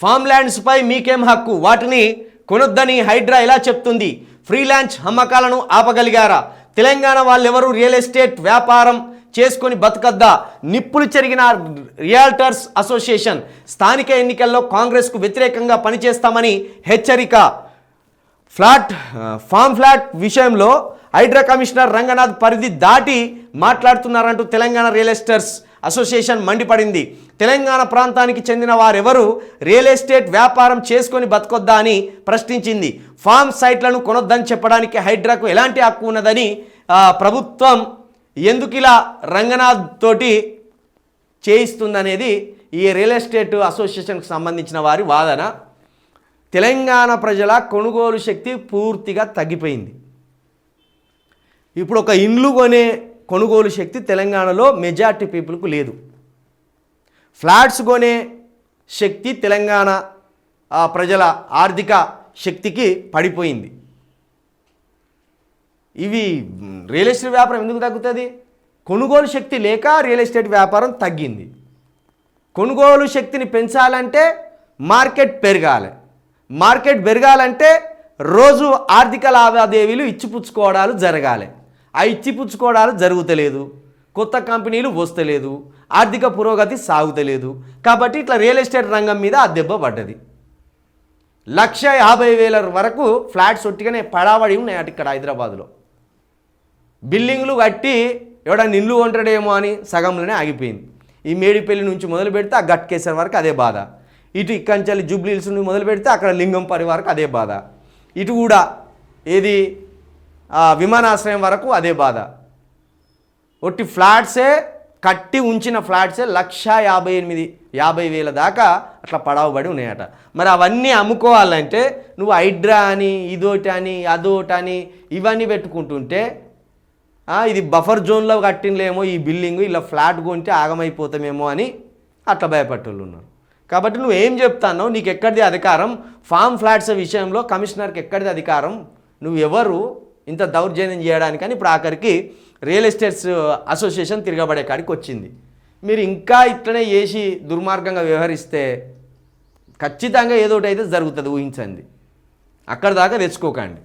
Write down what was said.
Form ల్యాండ్స్పై మీకేం హక్కు, వాటిని కొనొద్దని హైడ్రా ఎలా చెప్తుంది? ఫ్రీలాన్స్ అమ్మకాలను ఆపగలిగారా? తెలంగాణ వాళ్ళెవరూ రియల్ ఎస్టేట్ వ్యాపారం చేసుకొని బతకద్దా? నిప్పులు చెరిగిన రియల్టర్స్ అసోసియేషన్. స్థానిక ఎన్నికల్లో కాంగ్రెస్కు వ్యతిరేకంగా పనిచేస్తామని హెచ్చరిక. ఫామ్ ఫ్లాట్ విషయంలో హైడ్రా కమిషనర్ రంగనాథ్ పరిధి దాటి మాట్లాడుతున్నారంటూ తెలంగాణ రియల్ ఎస్టేట్స్ అసోసియేషన్ మండిపడింది. తెలంగాణ ప్రాంతానికి చెందిన వారెవరూ రియల్ ఎస్టేట్ వ్యాపారం చేసుకొని బతకొద్దా అని ప్రశ్నించింది. ఫామ్ సైట్లను కొనొద్దని చెప్పడానికి హైడ్రాకు ఎలాంటి హక్కు ఉన్నదని ప్రభుత్వం ఎందుకు ఇలా రంగనాథ్ తోటి చేయిస్తుందనేది ఈ రియల్ ఎస్టేట్ అసోసియేషన్కి సంబంధించిన వారి వాదన. తెలంగాణ ప్రజల కొనుగోలు శక్తి పూర్తిగా తగ్గిపోయింది. ఇప్పుడు ఒక ఇండ్లు కొనే కొనుగోలు శక్తి తెలంగాణలో మెజార్టీ పీపుల్కు లేదు. ఫ్లాట్స్ కొనే శక్తి తెలంగాణ ప్రజల ఆర్థిక శక్తికి పడిపోయింది. ఇవి రియల్ ఎస్టేట్ వ్యాపారం ఎందుకు తగ్గుతుంది? కొనుగోలు శక్తి లేక రియల్ ఎస్టేట్ వ్యాపారం తగ్గింది. కొనుగోలు శక్తిని పెంచాలంటే మార్కెట్ పెరగాలి. మార్కెట్ పెరగాలంటే రోజు ఆర్థిక లావాదేవీలు ఇచ్చిపుచ్చుకోవడాలు జరగాలి. ఆ ఇచ్చిపుచ్చుకోవడాలు జరుగుతలేదు, కొత్త కంపెనీలు వస్తలేదు, ఆర్థిక పురోగతి సాగుతలేదు. కాబట్టి ఇట్లా రియల్ ఎస్టేట్ రంగం మీద ఆ దెబ్బ పడ్డది. 1,50,000 వరకు ఫ్లాట్స్ ఒట్టిగానే పడావడి ఉన్నాయి అటు ఇక్కడ హైదరాబాద్లో. బిల్డింగ్లు కట్టి ఎవడన్నా ఇల్లు కొంటాడేమో అని సగంలోనే ఆగిపోయింది. ఈ మేడిపల్లి నుంచి మొదలు పెడితే ఆ గట్కేసర్ వరకు అదే బాధ. ఇటు ఇక్కంచెల్లి జూబ్లీ హిల్స్ నుండి మొదలు పెడితే అక్కడ లింగంపల్లి వరకు అదే బాధ. ఇటు కూడా ఏది విమానాశ్రయం వరకు అదే బాధ. ఒట్టి ఫ్లాట్సే కట్టి ఉంచిన ఫ్లాట్సే 1,58,000 దాకా అట్లా పడవబడి ఉన్నాయట. మరి అవన్నీ అమ్ముకోవాలంటే నువ్వు హైడ్రా అని ఇదోటి అని అదోటని ఇవన్నీ పెట్టుకుంటుంటే ఇది బఫర్ జోన్లో కట్టినలేమో ఈ బిల్డింగు, ఇలా ఫ్లాట్ కొంటే ఆగమైపోతామేమో అని అట్లా భయపట్టేళ్ళు ఉన్నారు. కాబట్టి నువ్వు ఏం చెప్తానో నీకు ఎక్కడిది అధికారం? ఫామ్ ఫ్లాట్స్ విషయంలో కమిషనర్కి ఎక్కడిది అధికారం? నువ్వు ఎవరు ఇంత దౌర్జన్యం చేయడానికని ఇప్పుడు ఆఖరికి రియల్ ఎస్టేట్స్ అసోసియేషన్ తిరగబడే కాడికి వచ్చింది. మీరు ఇంకా ఇట్లనే చేసి దుర్మార్గంగా వ్యవహరిస్తే ఖచ్చితంగా ఏదో ఒకటి అయితే జరుగుతుంది, ఊహించండి. అక్కడ దాకా తెచ్చుకోకండి.